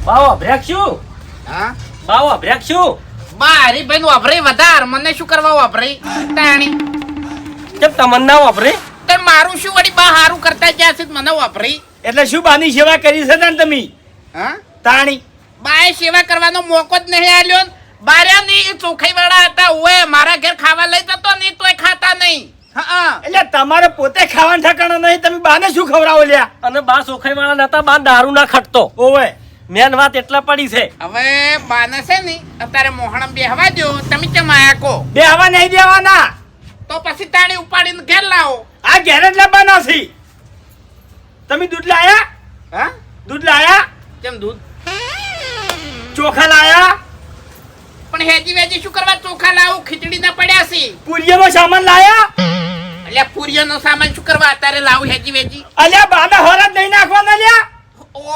બાવો બ્રેક શું? હા બાવો બ્રેક શું? બા હરીભાઈ નું વાપરે વધાર મને શું કરવા વાપરે તાણી કેમ તમને ના વાપરે? તે મારું શું વળી બા હારું કરતા જ્યાં સુધી મને વાપરે એટલે શું બાની સેવા કરી છે ને તમે હા તાણી બાએ સેવા કરવાનો મોકો જ નહીં આલ્યો બાર્યા ની ચોખાઈ વાળા હતા ઓએ મારા ઘેર ખાવા લઈ જતો નહીં તોય ખાતા નહીં હા એટલે તમારે પોતે ખાવાનું ઠકાણો નહીં તમે બાને શું ખવડાવો લ્યા અને બા સોખાઈ વાળા નતા, બા દારૂ ના ખટતો. ઓવે મેન વાત એટલા પડી છે. હવે બાને છે ને અત્યારે મોહણમ બેહવા દો તમે કેમ આયા કો બે હવા નહીં દેવાના તો પછી તાણી ઉપાડીને ઘેર લાવો આ ઘેર જ લાવવાના છે. તમે દૂધ લાયા? હા દૂધ લાયા? કેમ દૂધ ચોખા લાયા? પણ હેજી વેજી શું કરવા ચોખા લાવું ખીચડી ના પડ્યા છે પુરિયાનો સામાન લાયા? અલ્યા પૂરીનો સામાન શું કરવા અત્યારે લાવું હેજી વેજી અલ્યા બાના હોરા જ નહીં નાખવાના લ્યા. ઓહો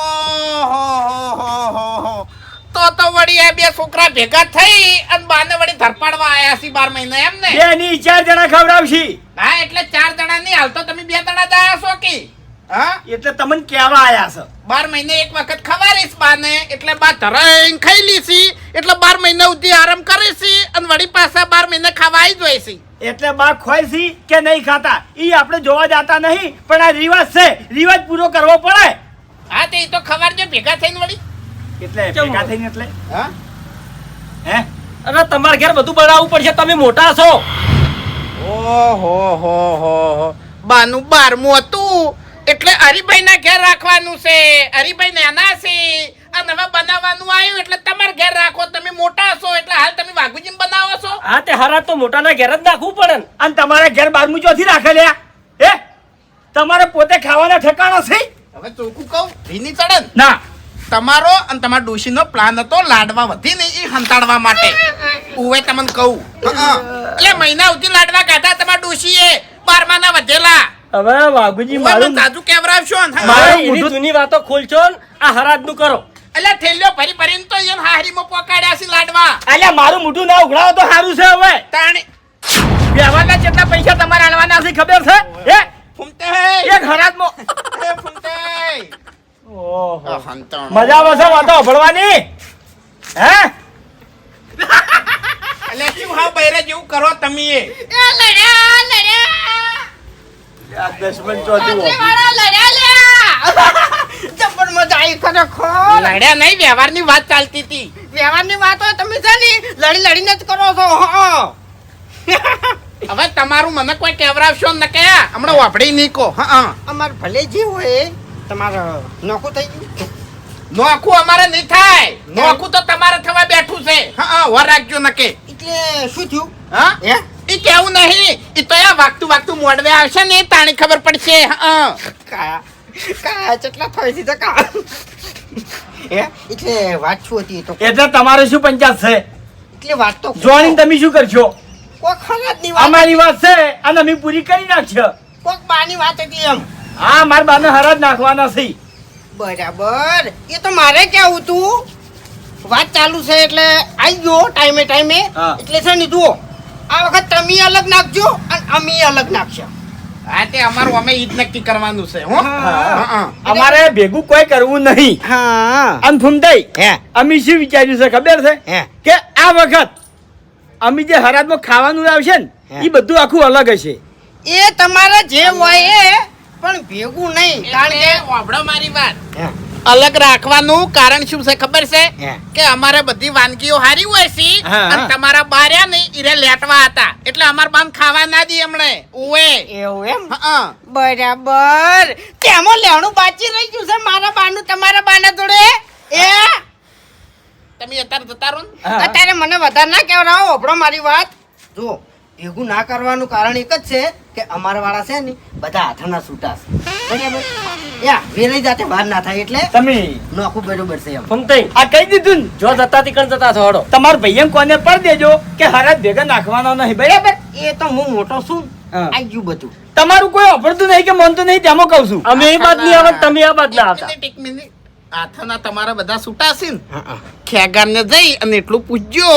તો વળી આ બે છોકરા ભેગા થઈ અને બાને વળી ધરપાડવા આયા છે 12 મહિના એમ ને બે ની 4 જણા ખવડાવશી. હા એટલે 4 જણા નહીં હાલ તો તમે 2 જણા જ આયા છો કે હા એટલે તમને કેવા આયા છે 12 મહિને એક વખત ખવારીશ બાને એટલે બા ધરાઈને ખાઈ લીસી એટલે 12 મહિના સુધી આરામ કરીશી અને વળી પાછા 12 મહિને ખાવા આવી જોઈશી એટલે બા ખોઈશી કે નહીં ખાતા ઈ આપણે જોવા જાતા નહીં, પણ આ રિવાજ છે, રિવાજ પૂરો કરવો પડે. હા તે તો ખવારજો ભેગા થઈને વળી એટલે કેમ? ભેગા થઈને એટલે હા હે અને તમારા ઘેર બધું બનાવવું પડશે, તમે મોટા છો. ઓહો બાનું 12મું હતું એટલે હરિભાઈ ના ઘેર રાખવાનું છે. હરિભાઈ નાના છે અને હવે બનાવવાનું આવ્યું એટલે તમારે ઘેર રાખો. તમે મોટા છો એટલે હાલ તમે વાઘુજી બનાવો છો. હા તે હારા તો મોટાના ઘેર જ નાખવું પડે ને. અને તમારા ઘેર 12મું ચોથી રાખે લ્યા? હે તમારે પોતે ખાવાના ઠકાણો છે? હવે ચોખ્ખું કહું ભીની ચડન ના તમારો અને તમારા ડોશીનો પ્લાન હતો લાડવા વધી ને એ હંતાડવા માટે. ઉવે તમને કહું એટલે મહિના સુધી લાડવા કાઢા તમારા ડોશીએ 12મા ના વધેલા. હવે વાઘુજી ઉવે મારું મને તાજુ કેવરાવશો ને. મારે મારું એની મોઢું- જૂની વાતો ખોલશો ને આ હરાજ નું કરો. એટલે થેલ્યો ભરી ભરીને તો એને હારીમાં પોકાડ્યા છે લાડવા. અલ્યા મારું મોઢું ના ઉઘડાવો તો સારું છે. હવે તાણે વ્યવહારના કેટલા પૈસા તમારે આલવાના છે ખબર છે? હે ફૂમતે એક હરાજમાં એ ફૂમતે ઓહો હંતાણો. મજા આવે છે વાતો સાંભળવાની. હે એટલે શું હાવ બૈરા જેવું કરો તમે એ આ દશમન ચોથી લડ્યા નહીં વ્યવહારની વાત ચાલતી હતી. વ્યવહારની વાત હોય તમે છે ને લડી લડીને જ કરો છો. હવે તમારું મને કોઈ કેવરાવશો ને કયા હમણાં વાપડી નહીં કહો. હા અમાર ભલે જે હોય તમારે નોખું થઈ ગયું. નોખું અમારે નહીં થાય. નોખું તો તમારે થવા બેઠું છે. હા વર રાખજો નકે. એટલે શું થયું? હા હે ઈ કેવું નહીં. ઈ તો આ વાગતું વાગતું મોડવે આવશે ને તાણી ખબર પડશે. હા કાયા કાયા કેટલા થાય છે તો કા હે એટલે વાત શું હતી તો એટલે તમારે શું પંચાયત છે? એટલે વાત તો જોઈને તમે શું કરશો? કોઈ ખરાબ ની વાત અમારી વાત છે અને અમે પૂરી કરી નાખશો. કોક બાની વાત હતી એમ. હા મારા બાને હરાજ નાખવાના છે. બરાબર એ તો મારે કેવું તું વાત ચાલુ છે એટલે આવી ગયો ટાઈમે ટાઈમે. હા. એટલે છે ને જુઓ આ વખત તમે અલગ નાખજો અને અમે અલગ નાખશો. હા તે અમારું અમે ઈ જ નક્કી કરવાનું છે. હો હા. અમારે ભેગું કોઈ કરવું નહીં. હા અને ફૂમતાઈ હે અમે શું વિચાર્યું છે ખબર છે હે કે આ વખત અમે જે હરાજમાં ખાવાનું આવશે ને હે. એ બધું આખું અલગ હશે. એ તમારે જે હોય એ પણ ભેગું નહીં કારણ કારણ કે કે વાપડો મારી વાત હે, અલગ રાખવાનું કારણ શું છે ખબર છે હે. કે અમારે બધી વાનગીઓ હારી હોય છે હા. અને તમારા બાર્યા નહીં ઈરે લેટવા હતા એટલે અમાર બાન ખાવા ના દી હમણે ઉવે. એવું એમ હા બરાબર તેમાં લેણું બાકી રહી ગયું છે મારા બાનું તમારા બાના જોડે એ તમે અત્યારે જતા રહો ને. હા. અત્યારે મને વધારે ના કહેવડાવો ઓભળો મારી વાત જો ભેગું ના કરવાનું કારણ એક જ છે કે અમારા વાળા છે ને બધા હાથના છૂટા છે બરાબર યા વેરાઈ જાતે બહાર ના થાય એટલે તમે નોખું બરોબર છે એમ ફૂમતાઈ, આ કહી દીધું ને જો જતા તી કણ જતા છો હળો. તમારા ભાઈ કોને પર દેજો કે હરાજ ભેગા નાખવાનો નહીં. બરાબર એ તો હું મોટો છું હા. આઈ ગયું બધું તમારું કોઈ અભરતું નહીં કે મનતું નહીં તેમાં કહું છું. અમે એ બાદ નહીં આવે ને તમે આ બાદ ના એક આવતા. મિનિટ, એક મિનિટ. હાથના તમારા બધા છૂટા છે ને હા હા ખેગારને જઈ અને એટલું પૂછજો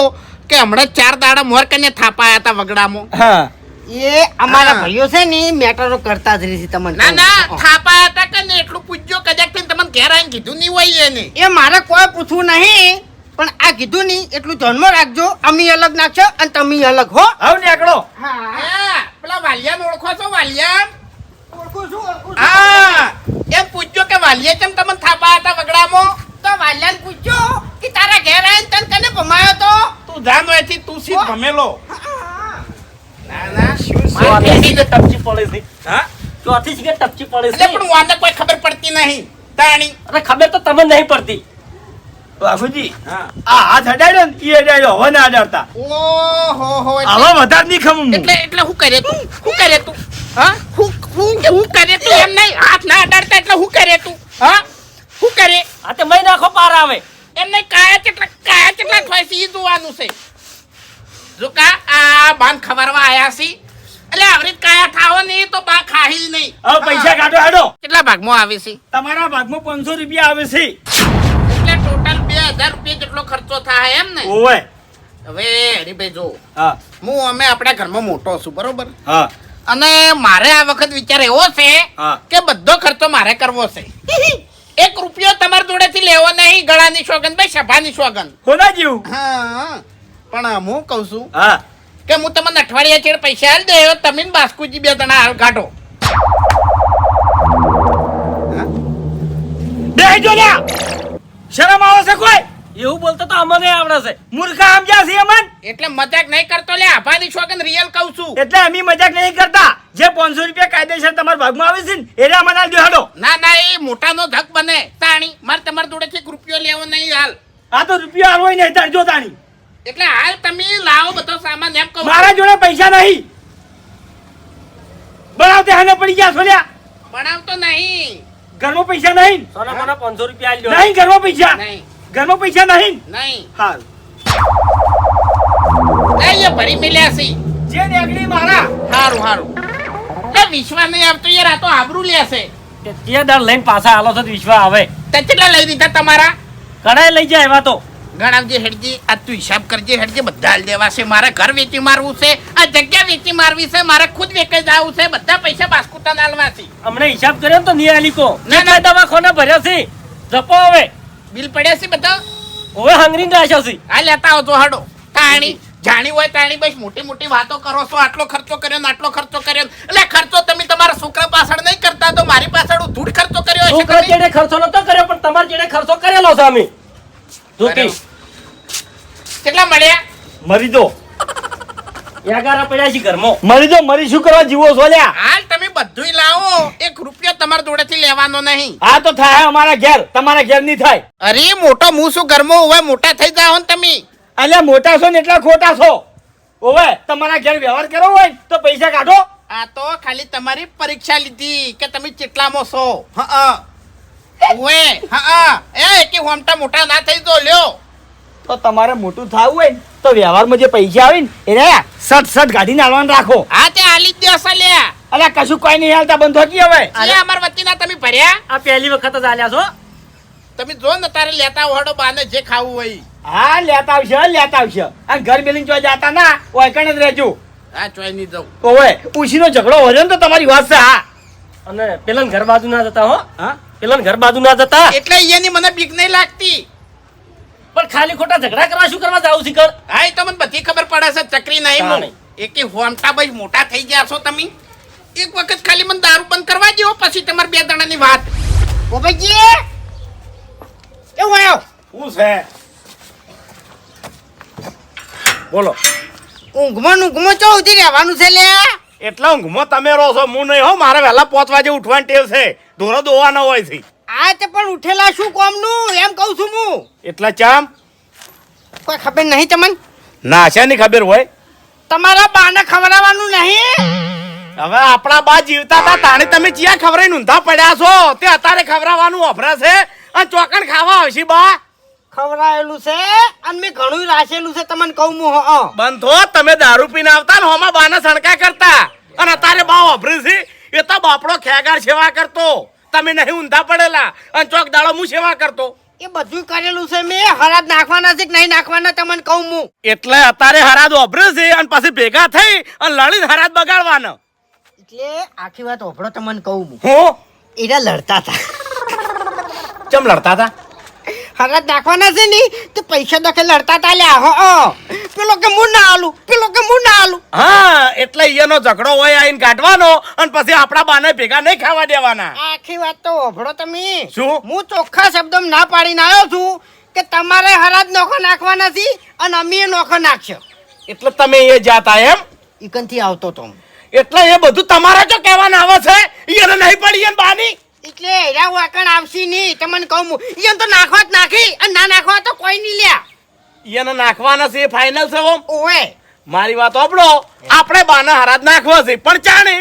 કે હમણાં 4 દાડા મોર કને થાપાયા હતા વગડામાં. હા એ અમારા હા. ભાઈઓ છે ને મેટરો કરતા જ રહી છે તમને ના કહું. ના હા. થાપાયા હતા કે ને એટલું પૂછજો કદાચ થઈને તમને ઘેર આવીને કીધું નહીં હોય એને એ મારે કોઈ પૂછવું નહીં, પણ આ કીધું નહીં એટલું ધ્યાનમાં રાખજો. અમે અલગ નાખશો અને તમે અલગ હો. આવ નીકળો. હા, પેલા વાલિયાને ઓળખો છો? વાલિયા ઓળખું છું, ઓળખું છું. હા, એમ પૂછજો કે વાલિયા કેમ તમને થાપા હતા વગડામાં? તો વાલ્યાને પૂછજો કે તારા ઘેર આવીને તને કને ભમાયો તો? તું જાન હોયથી તું સીધ ભમેલો. ના ના શું ચોથી સિગરેટ ટપચી પડે છે. હા, ચોથી સિગરેટ ટપચી પડે એટલે છે. પણ વાને કોઈ ખબર પડતી નહીં તાણી. અરે ખબર તો તમને નહીં પડતી. બાપુજી હા, આ હાથ અડાડ્યો ને એ અડાડ્યો, હવે ના અડાડતા. ઓહો આવા વધારે નહીં ખમું. એટલે હું કરે તું? હું કરે તું? હા, હું કરે તું? એમ નહીં, હાથ ના અડાડતા એટલે હું કરે તું? હા, હું કરે? આ તે મહી નાખો પાર આવે. એમ નહીં, કાયા કેટલા થાય છે એ જોવાનું છે. જો કા આ બાન ખબરવા આયા છે એટલે આવરી કાયા થાવો નહીં તો બા ખાહી નહીં. હવે પૈસા કાઢો હેડો. કેટલા ભાગમાં આવે છે? તમારા ભાગમાં 500 રૂપિયા આવે છે. એટલે ટોટલ 2000 રૂપિયા જેટલો ખર્ચો થાય એમ ને? ઓવે. હવે હરીભાઈ જો, હા હું અમે આપણા ઘરમાં મોટો છું બરોબર, હા અને મારે આ વખત વિચાર એવો છે હા. કે બધો ખર્ચો મારે કરવો છે. 1 રૂપિયો તમારી જોડેથી લેવો નહીં. ગળાની સોગન ભાઈ, સભાની સોગન. કોના જેવું? હા, પણ હું કહું છું હા કે હું તમને અઠવાડિયા ચેડ પૈસા આલ દે, તમે ને બાસ્કુજી 2 જણા હાલ કાઢો. બેહજો લ્યા. શરમ આવે છે કોઈ? એવું બોલતો તો અમને આવડે છે. મૂર્ખા સમજ્યા છે અમન. એટલે મજાક નહીં કરતો લે, આભાની સોગન રિયલ કહું છું. એટલે અમે મજાક નહીં કરતા. જે 500 રૂપિયા કાયદેસર તમારા ભાગમાં આવે છે ને એને મને આલજો હેડો. ના ના, એ મોટાનો ધક બને તાણી. મારે તમારી જોડેથી 1 રૂપિયો લેવો નહીં હાલ. આ તો રૂપિયા હાલવો નહીં તારજો તાણી. એટલે હાલ તમે લાવો બધો સામાન એમ કહું. મારા જોડે પૈસા નહીં. બનાવતે હાને પડી ગયા છોલ્યા. ભણાવતો નહીં. ઘરમાં પૈસા નહીં. સોના મોના 500 રૂપિયા આલ્યો. નહીં ઘરમાં પૈસા. નહીં ઘરમાં પૈસા નહીં. નહીં હાલ એ ભરી મેલ્યા છે. જે નેગડી મારા. હારું હારું. એ વિશ્વાસ નહીં આવતો યાર, આ તો આબરૂ લેશે. કે જે દર લઈને પાછા આલો છો તો વિશ્વાસ આવે. તે કેટલા લઈ દીધા તમારા? કડાય લઈ જાય એવા તો. ગણાવજે હેડજી, આ તું હિસાબ કરજે હેડજે. બધા હાલ દેવા છે. મારે ઘર વેચી મારવું છે, આ જગ્યા વેચી મારવી છે, મારે ખુદ વેચાઈ જવું છે. બધા પૈસા બાસ્કુટા નાલવા છે. અમને હિસાબ કર્યો ને તો નહીં આલી કો. ના, ના. દવાખાના ભર્યા છે. જપો હવે. બિલ પડ્યા છે બધા. હવે હંગરીને રાખ્યો છે. આ લેતા આવજો હાડો. તાણી જાણી હોય તાણી બસ મોટી મોટી વાતો કરો છો. આટલો ખર્ચો કર્યો ને આટલો ખર્ચો કર્યો. એટલે ખર્ચો તમે તમારા છોકરા પાછળ નહીં કરતા તો મારી પાછળ ધૂળ ખર્ચો કર્યો હશે છોકરા તમે? જેડે ખર્ચો નતો કર્યો પણ તમારા જેડે ખર્ચો કરેલો છે અમે. જોતી કેટલા મળ્યા? મરી દો. યાગારા પડ્યા છે ઘરમાં. મરી દો. મરી શું કરવા જીવો છો લ્યા? હાલ તમે બધુંય લાવો. 1 રૂપિયો તમારા જોડેથી લેવાનો નહીં. આ તો થાય અમારા ઘેર. તમારા ઘેર નહીં થાય. અરે મોટો હું શું ઘરમાં હોય મોટા થઈ જાઓ ને તમે. અલ્યા મોટા છો ને એટલા ખોટા છો. ઓવે તમારા ઘેર વ્યવહાર કરવો હોય ને તો પૈસા કાઢો. આ તો ખાલી તમારી પરીક્ષા લીધી કે તમે કેટલામાં છો. હા ઓએ હા એ કે હોમટા મોટા ના થઈ જો લ્યો. તો તમારે મોટું થવું હોય ને તો વ્યવહારમાં જે પૈસા આવે ને એને સટ ગાડીને આલવાનું રાખો. હા તે આલી જ દેશે લ્યા. અલ્યા કશું કોઈ નહીં હાલતા બંધો કી હવે. જે અમાર વતીના તમે ભર્યા. આ પહેલી વખત જ આલ્યા છો. તમે જો ને તારે લેતા હોડો બાને જે ખાવું હોય. હા લેતા આવશે. અને ઘર મેલીને જો જાતા ના ઓય કણ જ રહેજો. હા ચોય નહીં જવું. ઓવે ઉસીનો ઝઘડો વર્યો ને તો તમારી વાત છે. હા અને પેલા ઘર બાજુ ના જતા હો. હા પેલા ઘર બાજુ ના જતા. એટલે અહીંયાની મને બીક નહીં લાગતી. પણ ખાલી ખોટા ઝઘડા કરવા શું કરવા જાવ છે કર. હા એ તો મને બધી ખબર પડે છે. ચકરી નહીં હા, હું એકે હોમટા ભાઈ મોટા થઈ ગયા છો તમે. એક વખત ખાલી મને દારૂ બંધ કરવા જેવો પછી તમારે 2 જણાની વાત. ઓ ભાઈજી કેવું આવ્યો? શું છે? બોલો. ઊંઘમાં ચો ઉધી રહેવાનું છે લે. એટલા ઊંઘમાં તમે રહો છો. હું નહીં હો. મારે વહેલા 5 વાગે ઉઠવાની ટેવ છે. દોરો દોવાનો હોય છે. આ તે પણ ઉઠેલા શું કોમનું એમ કહું છું હું. એટલા ચામ કોઈ ખબર નહીં તમને? નાશાની ખબર હોય. તમારા બાને ખવડાવવાનું નહીં. હવે આપણા બા જીવતા હતા તાણે તમે ચિયા ખવરાઈ ઊંધા પડ્યા છો. તે અત્યારે ખવરાવાનું વપરા છે અને ચોકણ ખાવા આવશે બા. ખવડાયેલું છે અને મેં ઘણું રાખેલું છે તમને કહું હું. હા બંધો તમે દારૂ પીને આવતા ને હોમાં બાને સણકા કરતા અને અત્યારે બા વપરી છે. એ તો બાપડો ખેગાર સેવા કરતો. તમે નહીં ઊંધા પડેલા અને ચોક દાડો હું સેવા કરતો. એ બધું કરેલું છે મેં. હરાજ નાખવાના છે કે નહીં નાખવાના તમને કહું હું. એટલે અત્યારે હરાદ વપરે છે અને પછી ભેગા થઈ અને લડીને હરાદ બગાડવાનો. એટલે આખી વાત ઓભળો તમને કહું હું. હું એરા લડતા હતા. ચમ લડતા હતા? હરાજ નાખવાના છે ને તે પૈસા દખે લડતા તા લ્યા હો પેલો કે હું ના આલું પેલો કે હું ના આલું. હા એટલે ઈયાનો ઝઘડો હોય આઈને કાઢવાનો અને પછી આપણા બાને ભેગા નહીં ખાવા દેવાના. આખી વાત તો ઓભળો તમે. શું? હું ચોખ્ખા શબ્દમાં ના પાડીને આવ્યો છું કે તમારે હરાજ નોખો નાખવાના છે અને અમે નોખો નાખશો. એટલે તમે એ જાતા એમ? ઈકનથી આવતો તો હું. એટલે એ બધું તમારે જો કહેવાના આવે છે ઈયાને નહીં પડી એમ બાની. એટલે એરા વાકણ આવશે નહીં તમને કહું હું ઈયન તો નાખવા જ નાખી અને ના નાખવા તો કોઈ નહીં લ્યા. ઈયાને નાખવાના છે એ ફાઇનલ છે ઓમ. ઓએ મારી વાત સાંભળો, આપણે બાના હરાજ નાખવા છે પણ ચાણે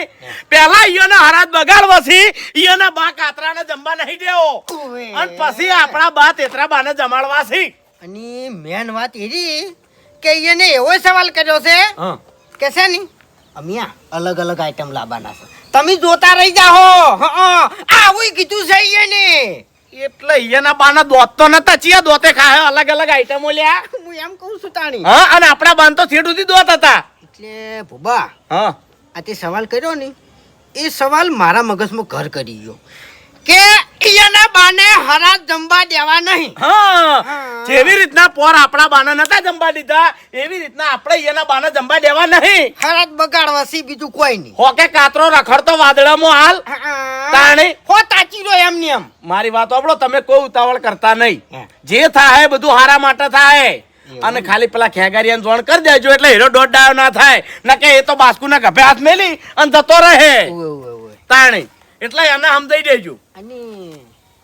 પહેલા ઈયાને હરાજ બગાડવા છે. ઈયાના બા કાતરાને જમવા નહીં દેવો ઓએ. અને પછી આપણા બા તેતરા બાને જમાડવા છે. અને મેન વાત એરી કે એને એવો સવાલ કર્યો છે હા કે છે ની અમે અલગ અલગ આઈટમ લાવવાના છે તમે જોતા રહી જાઓ. આવું કીધું છે એને. એટલે ઈયાના બાના દોત તો નતા, ચિયા દોતે ખાય અલગ અલગ આઈટમો લ્યા. હું એમ કહું છું તાણી. હા અને આપણા બાન તો છેડ સુધી દોત હતા. એટલે ભૂબા હા આ તે સવાલ કર્યો ને એ સવાલ મારા મગજમાં ઘર કરી ગયો કે એના બાને હરાજ જમવા દેવા નહીં. હા જેવી રીતના પોર આપણા બાને નતા જમવા દીધા એવી રીતના આપણે ઈયાના બાને જમવા દેવા નહીં. હરાજ બગાડવા છે બીજું કોઈ નહીં. હોકે કાતરો રખડતો વાદળામાં હાલ તાણી. હો તાચી રહ્યો એમ ને એમ. મારી વાત સાંભળો, તમે કોઈ ઉતાવળ કરતા નહીં. હા. જે થાય બધું હારા માટે થાય. અને ખાલી પેલા ખેગારિયાને જોણ કરી દેજો એટલે હીરો દોઢ ડાયો ના થાય. નકે એ તો બાસ્કુના ગભે હાથ મેલી અને જતો રહે તાણી. એટલે એને સમજાઈ દેજો. અને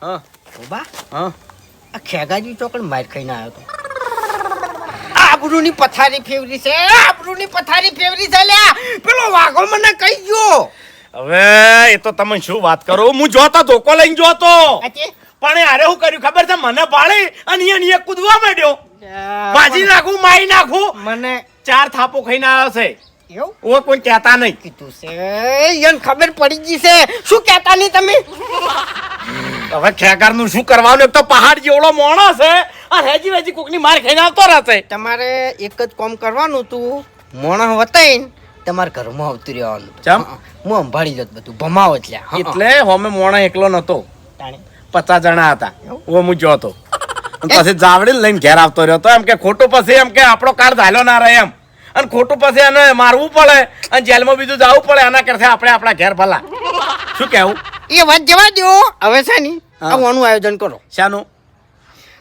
હા ભૂબા હા આ ખેગાજી ચોકડ માર ખાઈને આવ્યો તો આબરૂની પથારી ફેવરી છે. આબરૂની પથારી ફેવરી છે લ્યા. પેલો વાઘો મને કહી ગયો. હવે એ તો તમે શું વાત કરો, હું જોતો ધોકો લઈને જોતો આચે પણ અરે શું કર્યું ખબર છે, મને ભાળી અને અહીંયા કૂદવા માંડ્યો. ભાજી નાખું મારી નાખું, મને 4 થાપો ખાઈને આવ્યો છે. એવું ઓ કોઈ કહેતા નહીં. કીધું છે એને ખબર પડી ગઈ છે. શું કહેતા નહીં તમે? હવે ખેગારનું શું કરવાનું? એક તો પહાડ જેવડો મોણો છે અને હેજી વેજી કોકની માર ખાઈને આવતો રહેશે. તમારે એક જ કામ કરવાનું તું મોણસ વતાઈને તમારા ઘરમાં આવતું રહેવાનું. ચમ? હું સંભાળી જત બધું ભમાવો જ લ્યા. એટલે હોમે મોણો એકલો નતો, તાણે. 50 જણા હતા. એવું? ઓ હું જોતો પછી જાવડીને લઈને ઘેર આવતો રહ્યો તો એમ કે ખોટું પછી એમ કે આપણો કાર્ડ ધાલ્યો ના રહે એમ અને ખોટું પછી એને મારવું પડે અને જેલમાં બીજું જવું પડે એના કરતા આપણે આપણા ઘેર ભલા. શું કેવું? એ વાત જવા દો. હવે છે ને હા. આવવાનું આયોજન કરો. શાનું?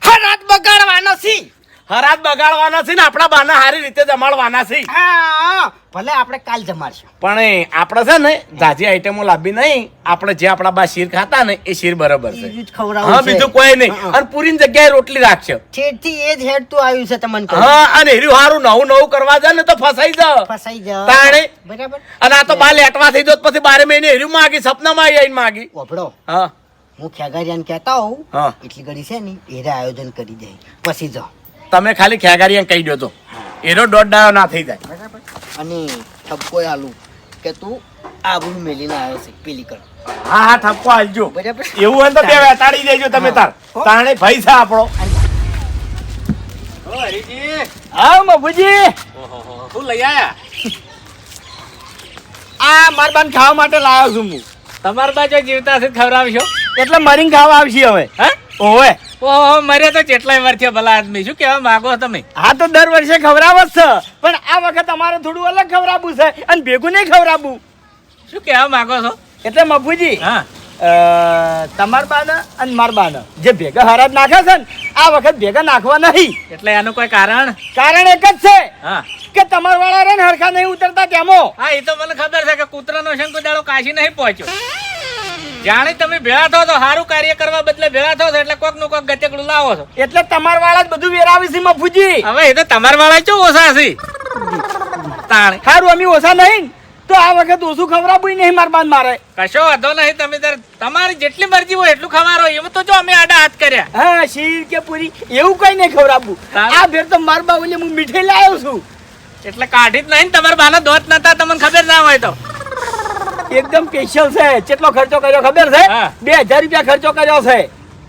હરાજ બગાડવાનો છે. હરાજ બગાડવાના છે ને આપણા બાના સારી રીતે જમાડવાના છે. હા ભલે આપણે કાલ જમાડશું. પણ આપણે છે ને જાજી આઈટમો લાવી નહીં. આપણે જે આપણા બા શીર ખાતા ને એ શીર બરાબર છે. બીજું જ ખવડાવવું હા છે. બીજું કોઈ નહીં. હા. અને પૂરી જગ્યાએ રોટલી રાખશે. ઠેઠથી એ જ હેડ તું આવ્યું છે તમને કહું. હા અને હીરું હારું નવું નવું કરવા જાય ને તો ફસાઈ જાવ. ફસાઈ જાઓ. તાણે. બરાબર. અને આ તો બા લેટવા થઈ જોત પછી 12 મહિને હીરું માગી સપનામાં આવીને માગી. ઓભળો હા હું ખેગારિયાને કહેતા હોઉં હા. એટલી ઘડી છે ને એરે આયોજન કરી દે પછી જાઓ. તમે ખાલી ખેગારીને કહી દો તો એનો દોઢ ડાયો ના થઈ જાય. બરાબર. અને ઠપકો આલું કે તું આબરૂ મેલીને આવ્યો છે પેલી કર. હા હા ઠપકો આલજો. બરાબર. એવું હોય ને તો બે વેટાડી દેજો તમે તાર. હા. તાણે ભાઈ છે આપણો. હા મભુજી શું લઈ આયા? આ માર બાન ખાવા માટે લાવ્યો છું હું. તમારા બાજુ જીવતા છે ખવડાવશો? એટલે મરીને ખાવા આવશે હવે. હે? ઓવે. ઓહો મરે તો કેટલાય વર્ષે ભલા આદમી. શું કહેવા માંગો તમે? હા તો દર વર્ષે ખવડાવ જ છે પણ આ વખત અમારે થોડું અલગ ખવડાવવું છે અને ભેગું નહીં ખવડાવવું. શું કહેવા માંગો છો? એટલે મફુજી હા તમાર બાને અને માર બાને જે ભેગા હરાજ નાખે છે ને આ વખત ભેગા નાખવા નહીં. એટલે એનું કોઈ કારણ? કારણ એક જ છે હા કે તમાર વાળા રે ને હરખા નહીં ઉતરતા તેમાં. હા એ તો મને ખબર છે કે કૂતરાનો શંકો દાડો કાશી નહીં પહોંચ્યો. જાણે તમે ભેળા થો તો સારું કાર્ય કરવા બદલે ભેળા થો છો એટલે કોક નું કોક ગતેકડું લાવો છો. એટલે તમાર વાળા જ બધું વેરાવી છે મફુજી. હવે એ તો તમારા વાળા ચો ઓછા છે તાણે. સારું અમે ઓછા નહીં તો આ વખત ઓછું ખવડાવવું નહીં માર બાન મારે. કશો વાંધો નહીં. તમે તાર તમારી જેટલી મરજી હોય એટલું ખવારો. એમ તો જો અમે આડા હાથ કર્યા. હા શીર કે પૂરી એવું કઈ નહીં ખવડાવવું. તારે? આ ફેર તો માર બા ઓલે હું મીઠાઈ લાવ્યો છું. એટલે કાઢી જ નહીં ને તમારા બાના દોત નતા તમને ખબર ના હોય તો. એકદમ સ્પેશિયલ છે. કેટલો ખર્ચો કર્યો ખબર છે? હા. 2000 રૂપિયા ખર્ચો કર્યો છે.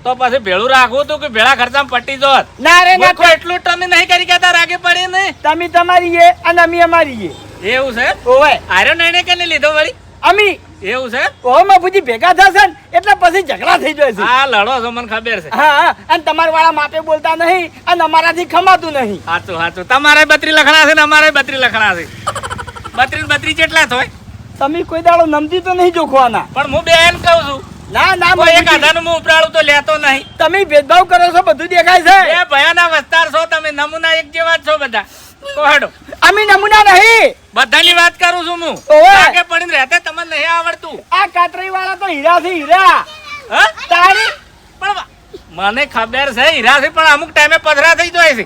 તો પછી ભેળું રાખવું હતું કે ભેળા ખર્ચામાં પટી જોત. ના રે ના, મૂર્ખો એટલું તમે નહીં કરી કે તાર આગે પડી નહીં. તમે તમારી એ અને અમે અમારી એ. એવું છે? ઓવે આર્યો નિર્ણય કે નહીં લીધો વળી? અમે એવું છે ઓ બાપુજી ભેગા થશે ને એટલે પછી ઝઘડા થઈ જાય છે. હા લડો છો મને ખબર છે હા અને તમારા વાળા માપે બોલતા નહીં અને અમારાથી ખમાતું નહીં. સાચું સાચું તમારે 32 લખણા છે ને અમારે 32 લખણા છે 32 કેટલા થાય તમે કોઈ દાડો નમતી તો નહીં જોખવાના. પણ હું બેન કહું છું ના ના કોઈ એક બાપુજી, આધાનું હું ઉપરાળું તો લેતો નહીં તમે ભેદભાવ કરો છો બધું દેખાય છે. એ ભયાના વસ્તાર છો તમે નમૂના એક જેવા જ છો બધા કોહડો અમે નમૂના નહીં. બધાની વાત કરું છું હું ઓવે. આગે પડીને રહેતે તમને નહીં આવડતું આ કાતરી વાળા તો હીરા છે હીરા. હા તારી પણ મને ખબર છે હીરા છે પણ અમુક ટાઈમે પધરા થઈ જાય છે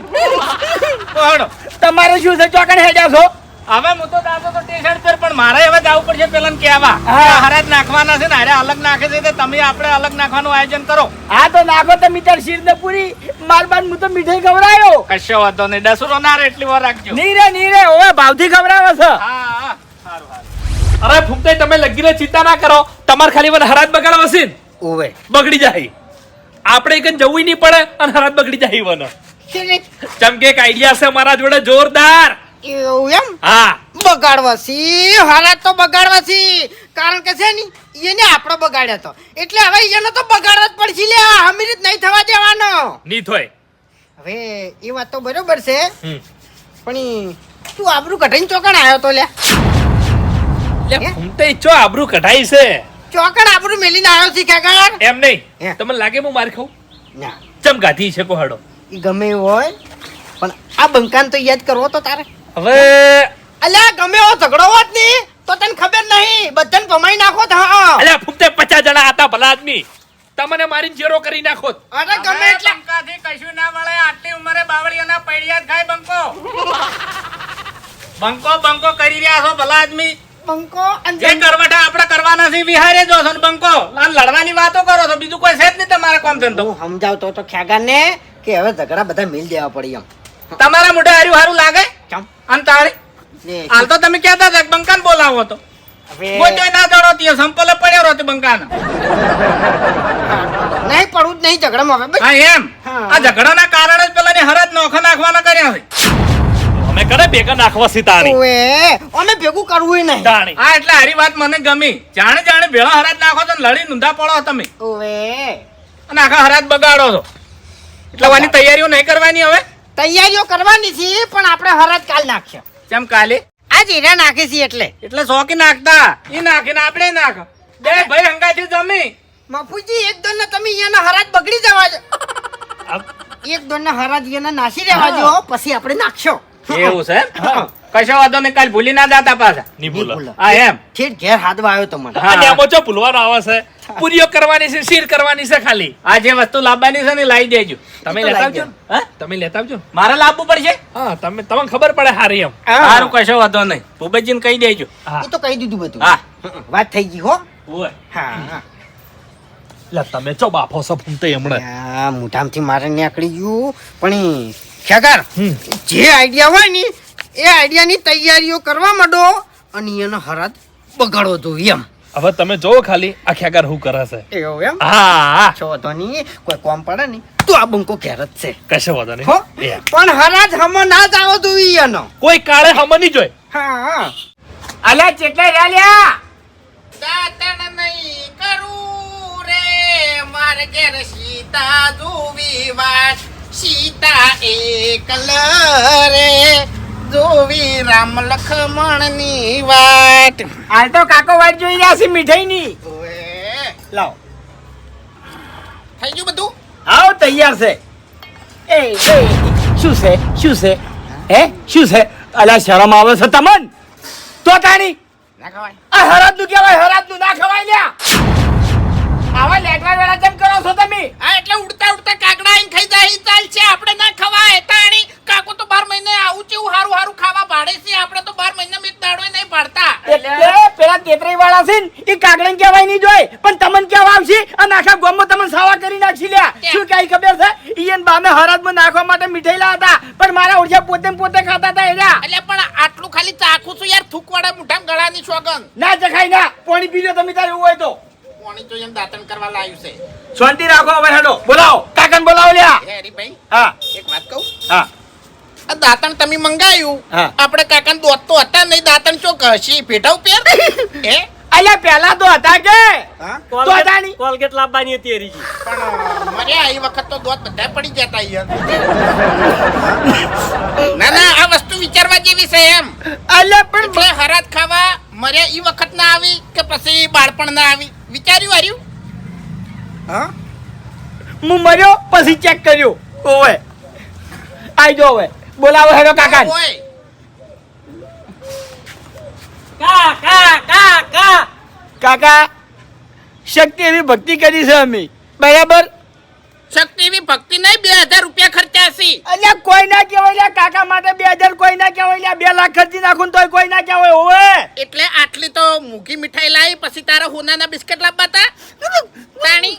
કોહડો તમારે શું છે ચોકણ હેડ્યા છો? હવે હું તો દાદો તો ટી-શર્ટ પર પણ મારે હવે જવું પડશે પેલા કહેવા હા. હરાજ નાખવાના છે ને હારે અલગ નાખે છે તો તમે આપણે અલગ નાખવાનું આયોજન કરો હા તો નાખો તમે તાર શીર ને પૂરી માર બાદ હું તો મીઠાઈ ખવડાયો. કશો વાંધો નહીં ડસુરો ના રે એટલી વાર રાખજો નીરે ઓવે ભાવથી ખવડાવે છે. હા હા સારું સારું અરે ફૂમતાઈ તમે લગીને ચિંતા ના કરો તમારે ખાલી મને હરાજ બગાડવા છે ને ઓવે બગડી જાય આપણે કઈ જવું નહીં પડે અને હરાજ બગડી જાય વનો ચમકે એક આઈડિયા છે મારા જોડે જોરદાર એવું એમ હા બગાડવાસી હારા તો બગાડવાસી કારણ કે છે ને એને આપણો બગાડ્યો તો એટલે હવે એને તો બગાડવા જ પડશે લે હમીર જ નહીં થવા દેવાનો ની થોય હવે એ વાત તો બરોબર છે હમ. પણ તું આબરૂ કઢાઈને ચોકણ આવ્યો તો લે લે ફૂમતાઈ ચો આબરૂ કઢાઈ છે ચોકણ આબરૂ મેલીને આવ્યો છે કાકા એમ નહીં હે. તમને લાગે હું માર ખાઉં ના ચમ ગાધી છે કોહડો એ ગમે એવું હોય પણ આ બંકાન તો યાદ કરવો તો તારે હવે અલ્યા ગમે એવો ઝઘડો હોત ની તો તને ખબર નહીં બધાને ભમાઈ નાખો તો હા અલ્યા ફૂમતાઈ 50 જણા હતા ભલા આદમી તમને મારીને જેરો કરી નાખો અરે ગમે એટલે બંકાથી કશું ના વળે આટલી ઉંમરે બાવળિયાના પૈડિયા જ ખાય બંકો બંકો કરી રહ્યા છો ભલા આદમી બંકો જે કરવટા આપણે કરવાના છે વિહારે જો છો ને બંકો આ લડવાની વાતો કરો છો બીજું કોઈ છે જ નહીં તમારે કામ ધંધો હું સમજાવતો તો ખ્યાગાને કે હવે ઝઘડા બધા મિલ દેવા પડી એમ તમારા મોઢે હારું હારું લાગે ચમ અને તાળી લે, હાલ તો તમે કહેતા હતા કે બંકાને બોલાવો તો હવે કોઈ તોય ના દડો તીયો સંપલે પડ્યો રહ્યો બંકાનો નહીં પડવું જ નહીં ઝઘડામાં હવે બસ. હા એમ હા. આ ઝઘડાના કારણે જ પેલાની હરજ નોખા નાખવાના કર્યા છે અમે કરે ભેગા નાખવા સીતાણી ઓવે અમે ભેગું કરવું નહીં તાણી હા એટલે હારી વાત મને ગમી જાણે જાણે ભેળા હરાજ નાખો તો લડી ઊંધા પડો તમે ઓવે અને આખા હરાજ બગાડો છો એટલે આની તૈયારીઓ નહીં કરવાની હવે તૈયારીઓ કરવાની છે પણ આપણે હરાજ કાલ નાખ્યો જેમ કાલે આજ હીરા નાખે છે એટલે શોખી નાખતા ઈ નાખીને આપણે નાખ બે ભાઈ હંગાથી જમી મફુજી એક દોન તમે અહીંયાના હરાજ બગડી જવા દો એક દોન હરાજ અહીંયાના નાસી રહેવા દો પછી આપણે નાખશો એવું છે કશો વાંધો નહીં કાલ ભૂલી ના જાતા પાછા ની ભૂલો હા એમ ઠેઠ ઘેર હાથવા આવ્યો તો મને હા. અને એમાં જો ભૂલવાનો આવે છે પૂરીઓ કરવાની છે શીર કરવાની છે ખાલી આ જે વસ્તુ લાવવાની છે ને લાવી દેજો તમે એ તો લેતા લાવી આવજો ને. હા તમે લેતા આવજો ને. મારે લાવવું પડશે હા તમે તમને ખબર પડે હારી એમ સારું કશો વાંધો નહીં ભૂપતજીને કહી દેજો હા એ તો કહી દીધું બધું હા વાત થઈ ગઈ હો ઓય. હા લે તમે ચો બાફો છો ફૂમતાઈ હમણાં આ મોઢામાંથી મારે નીકળી ગયું પણ ઈ ખેગાર હમ. જે આઈડિયા હોય ને એ આઈડિયાની તૈયારીઓ કરવા માંડો અને એનો હરાજ બગાડો તો એમ હવે તમે જોવો ખાલી આ ખ્યાગાર શું કરે છે એવું એમ હા છો તો નહીં કોઈ કોમ પડે ને તો આ બંકો ઘેર જ છે કશો વાંધો નહીં હો એમ. પણ હરાજ હમો ના જ આવો તો ઈ એનો કોઈ કાળે હમ નહીં જોય હા અલ્યા ચેટલા રાલ્યા દાતણ નહીં કરું રે મારે ઘેર સીતા જોવી વાત સીતા એકલ રે જોવી રામ લખમણ ની વાત હાલ તો કાકો વાત જોઈ રહ્યા છે મીઠાઈની. ઓએ, લાવ થઈ ગયું બધું આવો તૈયાર છે. એ શું છે શું છે હે શું છે અલ્યા શરમ આવે છે તમન તો તાણી ના ખવાય આ હરાજ નું કહેવાય હરાજ નું ના ખવાય લ્યા આવા લેટવા વેળા કેમ કરો છો તમે હા એટલે ઉડતા ઉડતા કાકડા આઈને ખાઈ જાય ઈ ચાલ છે આપણે ના ખવાય તાણી કાકો તો 12 મહિને આવું છે હારું હારું ખાવા પાડે છે આપણે તો 12 મહિનામાં એક દાડો નહીં પાડતા એટલે પેલા કેતરી વાળા છે ને એ કાગડા કહેવાય નહીં જોય પણ તમને કેવા આવશે અને આખા ગામમાં તમને સાવા કરી નાખી લ્યા શું કઈ ખબર છે ઈયન બામે હરાજમાં નાખવા માટે મીઠાઈ લાવતા પણ મારા ઓળખ્યા પોતે ને પોતે ખાતા હતા એના એટલે પણ આટલું ખાલી ચાખું છું યાર થૂકવાડા મુઠામ ગળાની સોગન ના જખાય ના પાણી પીજો તમે તારે એવું હોય તો કોણી તો એમ દાતણ કરવા લાવ્યું છે શાંતિ રાખો હવે હેડો બોલાવો કાકાને બોલાવો લ્યા હે હરીભાઈ હા એક વાત કહું હા આ દાતણ તમે મંગાયું હા. આપણે કાકાને દોત તો હતા નહીં દાતણ ચો ઘસી પેટા ઉપર હે અલ્યા પેલા તો હતા કે હા? તો હતા નહીં. કોલગેટ લાવવાની હતી હરીજી. પણ મર્યા એ વખત તો દોત બધા પડી જતા યાર. ના ના આ વસ્તુ વિચારવા જેવી છે એમ. અલ્યા પણ એટલે હરાજ ખાવા મર્યા ઈ વખત ના આવી કે પછી બાળપણ ના આવી વિચાર્યું હાર્યું? હા હું મર્યો પછી ચેક કર્યો. ઓવે આઈ જો હવે બોલાવો હેડો કાકા ઓય કાકા શક્તિ એવી ભક્તિ કરી છે અમે બરાબર. શક્તિ એવી ભક્તિ નહીં 2000 રૂપિયા ખર્ચા છે. અલ્યા કોઈ ના કહેવાય લ્યા કાકા માટે 2000 કોઈ ના કહેવાય લ્યા 2 લાખ ખર્ચી નાખું ને તોય કોઈ ના કહેવાય ઓવે. એટલે આટલી તો મૂકી મીઠાઈ લાવી પછી તારા હોનાના બિસ્કટ લાવવા તા તાણી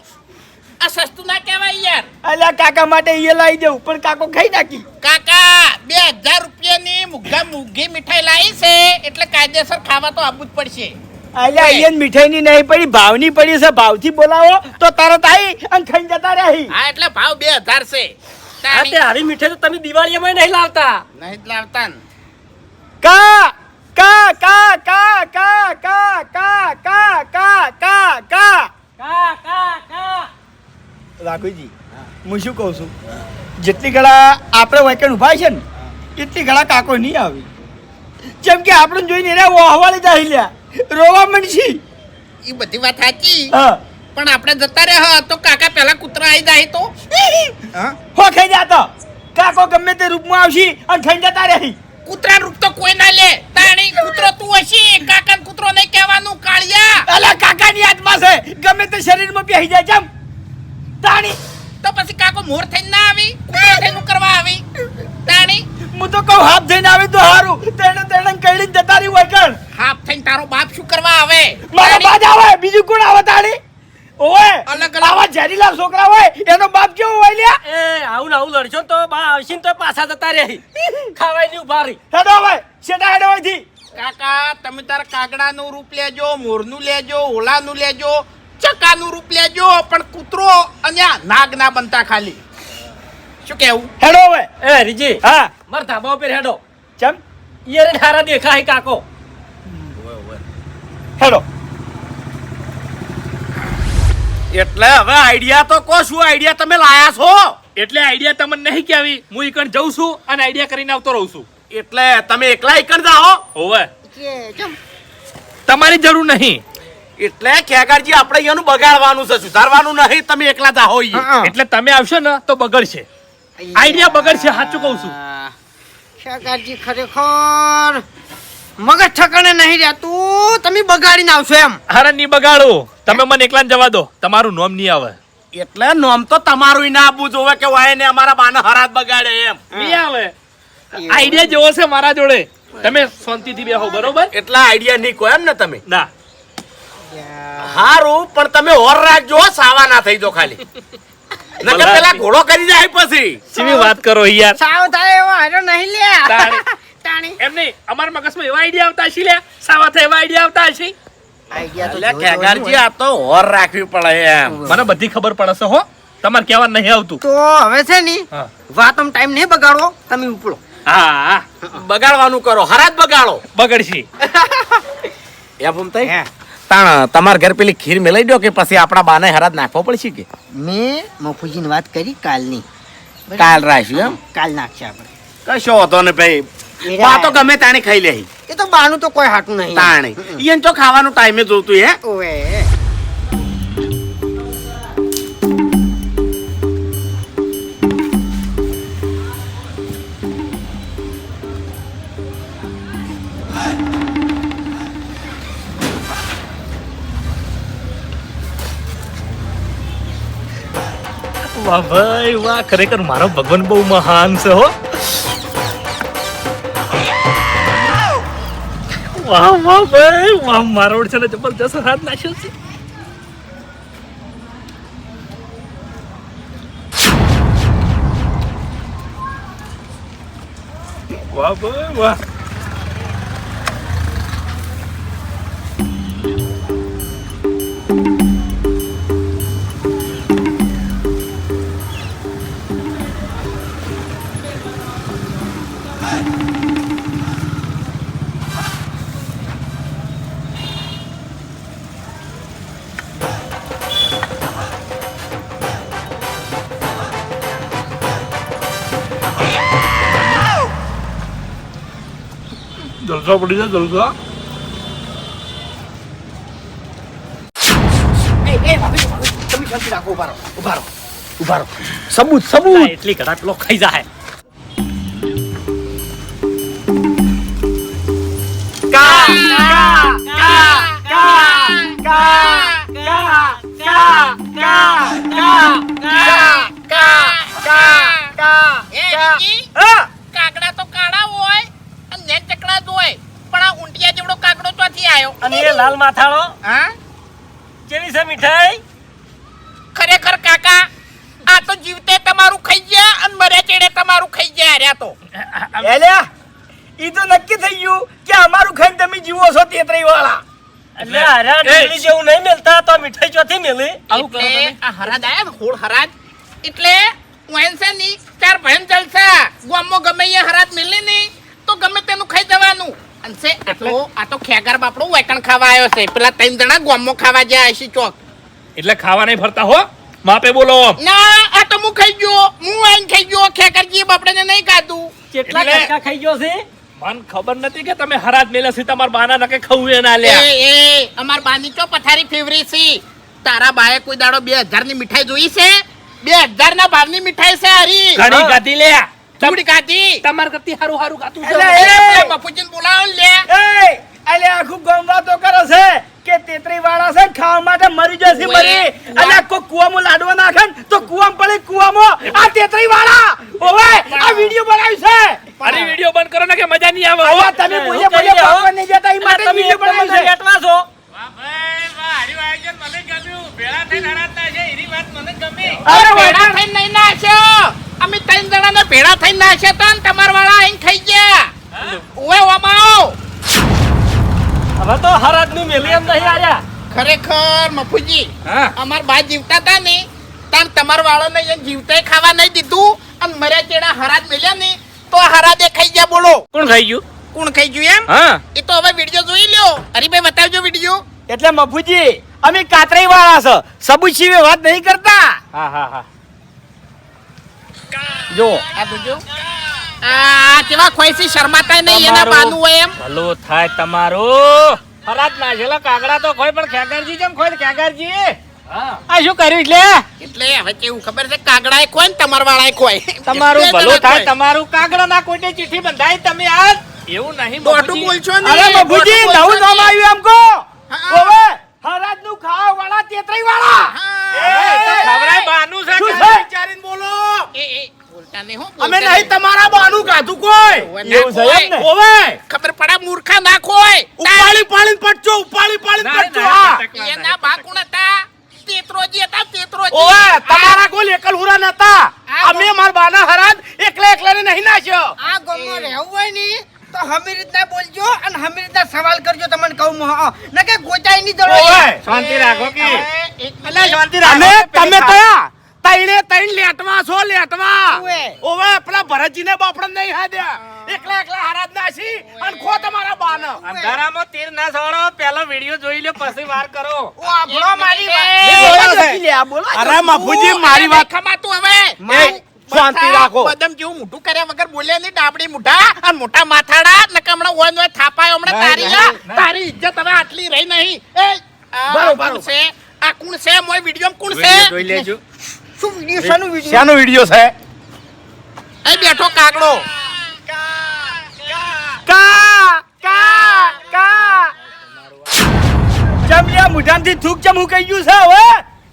આ સસ્તું ના કહેવાય યાર. અલ્યા કાકા માટે એ લાવી દેવું પણ કાકો ખાઈ નાખી. કાકા 2000 રૂપિયાની મૂઘી મીઠાઈ લાવી છે એટલે કાયદેસર ખાવા તો આવવું જ પડશે. અલ્યા અહીંયા મીઠાઈની નહીં પડી ભાવની પડી છે. ભાવથી બોલાવો તો તરત આવી અને ખાઈ જતા રહી. હા એટલે ભાવ 2000 છે. હા તે તાણી આવી મીઠાઈ તો તમે દિવાળીમાં નહીં લાવતા. નહીં જ લાવતા ને. કા કા કા કા કા કા કા કા કા કા કા રાઘુજી હું શું કહું છું જેટલી ઘડા આપણે વૈકણ ઉભા છે ને એટલી ઘડા કાકો નહીં આવી. જેમ કે આપણે જોઈને એને વહાવાળી જાય લ્યા રોવા મંડશી. ઈ બધી વાત સાચી હા પણ આપણે જતા રહ્યા તો કાકા પહેલા કૂતરા આવી જાય તો હા હો ખાઈ જાતો કાકો ગમે તે રૂપમાં આવશી અને ખાઈ જતા રહી. કૂતરા રૂપ તો કોઈ ના લે તાણી કૂતરો તું હશી કાકા કૂતરો નહીં કહેવાનું કાળિયા. અલા કાકાની આત્મા છે ગમે તે શરીરમાં બેસી જાય જમ તાણી. તો પછી કાકો મોર થઈને ના આવી કૂતરો થઈને કરવા આવી તાણી. હું તો કહું હાથ જઈને આવે તો હારું તેણે કઈડી જતા રહી વૈકણ. હાફ થઈને તારો બાપ શું કરવા આવે મારા તાણી. બાદ આવે બીજું કોણ આવે તાણી. ઓય અલગ અલગ. આવા ઝેરીલા છોકરા હોય એનો બાપ કેવો હોય લ્યા. એ આવું ને આવું લડશો ને તો બા આવશે ને તો પાછા જતા રહી ખાવાય નહીં ઉભા રહી. હેડો હવે શેટા હેડો અહીંથી. કાકા તમે તાર કાગડાનું રૂપ લેજો મોરનું લેજો ઓલાનું લેજો ચકાનું રૂપ લેજો પણ કૂતરો અને આ નાગ ના બનતા ખાલી. શું કેવું? હેડો હવે. એ હરીજી હા મારા ધાબા ઉપર હેડો. ચમ ઈયરે હારા દેખાય કાકો. હેડો. એટલે હવે આઈડિયા તો કો શું આઈડિયા તમે લાયા છો? એટલે આઈડિયા તમને નહીં કેવી હું ઈકણ જઉં છું અને આઈડિયા કરીને આવતો રહું છું. એટલે તમે એકલા એકણ જાઓ? હોવે તમારી જરૂર નહીં. એટલે ખેગારજી આપણે અહીંયાનું બગાડવાનું છે સુધારવાનું નહીં. તમે એકલા જાઓ ઈ. એટલે તમે આવશો ને તો બગડશે આઈડિયા બગડશે સાચું કહું છું. શાકાજી ખરેખર મગજ ઠકાણે નહીં રહેતું તમે બગાડીને આવશો એમ. હારે નહીં બગાડો તમે મને એકલા જવા દો તમારું નામ નહીં આવે. એટલે નોમ તો તમારું ના આપવું જોવે કે વાય ને અમારા બાને હરાજ બગાડે એમ. નહીં આવે આઈડિયા જેવો છે મારા જોડે તમે શાંતિથી બેહો બરોબર. એટલે આઈડિયા નહીં કહો એમ ને તમે? ના હારું પણ તમે હોર રાખજો હો, સાવા ના થઈ જો ખાલી. નકર પેલા ઘોડો કરી જાય પછી. શીની વાત કરો યાર. સાવ થાય એવો હારો નહીં લ્યા. તાણી. તાણી એમ નહીં અમારા મગજમાં એવા આઈડિયા આવતા હશે લ્યા સાવા થાય એવા આઈડિયા આવતા હશે. આઈડિયા તો એટલે જોજો ખેગારજી હોય. આ તો હોર રાખવી પડે એમ. મને બધી ખબર પડે છે હો તમારે કહેવા નહીં આવતું. તો હવે છે ને હા. વાત ટાઈમ નહીં બગાડો તમે ઉપડો. હા બગાડવાનું કરો હરાજ બગાડો. બગડશે. એમ ભૂમતાઈ? તાણ તમાર ઘર પેલી ખીર મેલાઈ દો કે પછી આપણા બાને હરાજ નાખવો પડશે કે મેં મફુજીની વાત કરી કાલની. કાલ રાખ્યું એમ? કાલ નાખશે આપણે. કશો હતો ને ભાઈ એરા. બા તો ગમે તાણે ખાઈ લે. એ તો બાનું તો કોઈ હાટું નહીં. તાણે ઈયન તો ખાવાનું ટાઈમે જોતું હે. ઓવે વાહ ભાઈ વાહ ખરેખર મારો ભગવાન બહુ મહાન છે હો. વાહ વાહ ભાઈ વાહ મારો છે ને જબરજસ્ત હાથ નાખ્યો છે. વાહ ભાઈ વાહ. જલસો પડી જાય જલસો. તમે શાંતિ રાખો, ઉભા રહો. સબૂત એટલી ઘડા પેલો ખાઈ જાય. કાગડા તો કાળા હોય અને નેન ચકડા જ હોય પણ આ ઊંટિયા જેવડો કાગડો ચોથી આવ્યો અને એ લાલ માથાળો હા કેવી છે મીઠાઈ? ખરેખર કાકા આ તો જીવતે તમારું ખાઈ ગયા અને મર્યા ચેડે તમારું ખાઈ ગયા રહ્યા તો એલ્યા ઈ તો નક્કી થઈ ગયું કે અમારું ખાઈને તમે જીવો છો તેતરી વાળા. એટલે હારા ડુંગળી જેવું નહીં મેલતા તો મીઠાઈ ચોથી મેલી. એટલે આ હરાજ આયા ને હોળ હરાજ એટલે વહેંસે ની ચાર ભયન જલસા ગામમાં ગમે એ હરાજ મિલે નહીં તો ગમે તેનું ખાઈ જવાનું અને છે આ તો ખેગાર બાપડો વેકણ ખાવા આવ્યો છે પેલા ત્રણ જણા ગામમાં ખાવા ગયા હશે ચોક એટલે ખાવા નહીં ફરતા હો, માપે બોલો. ના આ તો હું ખાઈ ગયો હું આઈને ખાઈ ગયો ખેગારજી બાપડાને નહીં ખાધું કેટલા એટલે- કટકા ખાઈ ગયો છે? મને ખબર નથી કે તમે હરાજ મેલે છે તમારા બાના નકે ખવું એના લ્યા. એ અમાર બાની ચો પથારી ફેવરી છે તારા બાએ કોઈ દાડો 2000 ની મીઠાઈ જોઈ છે 2000 ના ભાવની મીઠાઈ છે હરી ઘણી ગાતી લ્યા. થોડી ખાધી તમાર કરતી હારું હારું ગાતું છે. એટલે બાપુજીને બોલાવો લે અલે આખું ગામ વાતો કરે છે કે તેતરી વાળા છે ને ખાવા માટે મરી જશે મરી અને કોઈ કુવામાં લાડવા નાખે ને તો કુવામાં પડે કુવામાં આ તેતરી વાળા ઓવે આ વિડિયો બનાવ્યું છે. અરે વિડિયો બંધ કરો ને કે મજા નહીં આવે હો. હવે તમે બોલે બોલે ભગવાન નહીં જતા ઈ માટે વિડિયો બનાવ્યું છે. બેઠવા છો વાહ ભાઈ વાહ હરિ આયોજન મને ગમ્યું ભેળા થઈને હરાતા છે એની વાત મને ગમી અરે ભેળા થઈને નહીં નાખ્યો અમે ત્રણ જણાને ભેળા થઈને નાખ્યા તા ને તમાર વાળા આઈને ખાઈ ગયા ઓએ ઓમાઓ હવે તો હરાજ ની મેલી એમ નહીં આર્યા. ખરેખર મફુજી હા. અમાર બા જીવતા હતા ને તાર તમાર વાળાને એને જીવતાય ખાવા નહીં દીધું અને મર્યા ચેડા હરાજ મેલ્યા ને તો હરાજે ખાઈ ગયા બોલો કોણ ખાઈ ગયું? કોણ ખાઈ ગયું એમ હા એ તો હવે વિડિયો જોઈ લ્યો હરીભાઈ બતાવજો વિડિયો એટલે મફુજી અમે કાતરાઈ વાળા છે સબૂત સિવાય વાત નહીં કરતા. હા હા હા. જો આ જોજો આ કેવા ખોઈસી શરમાતા નહીં એના તમારું બાનું હોય એમ ભલું થાય તમારું હરાજ નાખેલો કાગડા તો ખોય પણ ખેગારજી કેમ ખોય ખેગારજી આ શું કર્યું એટલે એટલે હવે કેવું ખબર છે કાગડાએ ખોય ને તમાર વાળાએ ખોય તમારું બે ભલું જણા થાય ખોય. તમારું કાગડા ના કોઈને ચિઠ્ઠી બંધાઈ તમે આજ એવું નહીં દોઢું બાપુજી. બોલશો ને અરે મફુજી દોઢું નવું નામ બોલશો ને. આવ્યું એમકો હા. ઓવે હરાજ નું ખાવા વાળા તેતરી વાળા. હા. હવે એ તો ખવડાય બાનું છે શું કે છે? વિચારીને બોલો બોલતા નહીં હો, અમે બોલતા નહીં તમારા બાનું કાધું કોઈ ઓવે, ના એવું છે ખોય. એમ ને? ઓવે ખબર પડે મૂર્ખા ના ખોય ઉપાડી પાડીને પટજો ઉપાડી પાડીને ના, પટજો ના, હા. ના. એના બા કોણ હતા તેત્રોજી હતા તેત્રોજી ઓવે તમારા કોઈ એકલ હુરા નતા આ અમે માર બાના હરાજ એકલા એકલા ને નહીં નાખ્યો. આ ગામમાં રહેવું હોય ને તો હમી રીતના બોલજો અને હમી રીતના સવાલ કરજો તમને કહું ન કે ગોચાઈ ની દડો ઓવે શાંતિ રાખો કે એક અલા શાંતિ અમે રાખો તમે કયા તઈને તઈને લેટવા છો લેટવા ઓવે. ઓવે પેલા ભરતજીને બાપડન નહીં હાદ્યા એકલા એકલા હરાજ નાસી અને ખો તમારા બાનો અંધારામાં તીર ના સવાળો પેલો વિડિયો જોઈ લ્યો પછી વાર કરો ઓ આપણો મારી મિનિટ. અરે મફુજી મારી વાત ખમાતું હવે એ, શાંતિ રાખો. બદમ જેવું મોઢું કર્યા વગર બોલે નહીં ડાબડી મુઢા અને મોટા માથાડા નકમણા ઓય નોય થાપાય હમણાં તારી આ તારી ઇજ્જત હવે આટલી રહી નહીં એ આ બરોબર. કોણ છે આ કોણ છે મોય વિડિયો કોણ છે વિડિયો જોઈ લેજો શું વિડિયો શાનું વિડિયો શાનો વિડિયો છે એ બેઠો કાગડો કા કા કા જમલિયા મુઢાનથી થૂક ચમ હું કહી ગયું છે હવે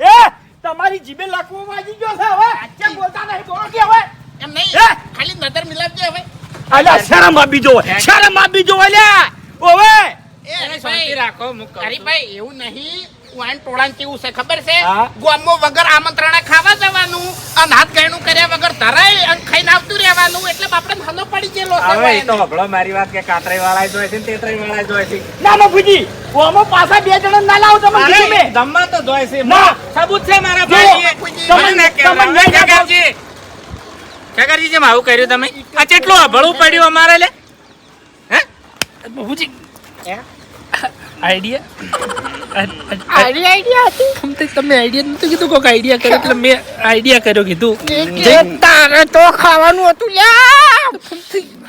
એ તમારી જીભે લખવો વાજી ગયો છે હવે કેમ બોલતા નહીં બોલો કે હવે એમ નહીં હે? ખાલી નજર મિલાવજે હવે અલ્યા શરમ આપી જો શરમ આપી જો અલ્યા ઓવે એ શાંતિ હરીભાઈ રાખો હું કહું છું. હરીભાઈ એવું નહીં વાન ટોળાન કેવું છે ખબર છે હા. ગોમો વગર આમંત્રણે ખાવા જવાનું અને હાથ ગયણું કર્યા વગર ધરાય અને ખાઈને આવતું રહેવાનું એટલે બાપડે હલો પડી ગયેલો છે હવે એ તો વાન. હભળો મારી વાત કે કાતરાઈ વાળા જોઈ છે ને તેતરાઈ વાળા જોઈ છે ના મફુજી ઓમો પાછા બે જણા ના લાવો તમે અરે, કીધું મેં. ધમ્મા તો જોઈ છે ના. સબૂત છે મારા જો, ભાઈ તમે- મને કહેવા. તમે નહીં ખેગારજી ખેગારજી જેમ આવું કર્યું તમે આ કેટલું હભળવું પડ્યું અમારે લે હે બાપુજી હે? આઈડિયા તમે આઈડિયા નતું કીધું કોક આઈડિયા કર્યો એટલે મેં આઈડિયા કર્યો કીધું તારે તો ખાવાનું હતું લ્યા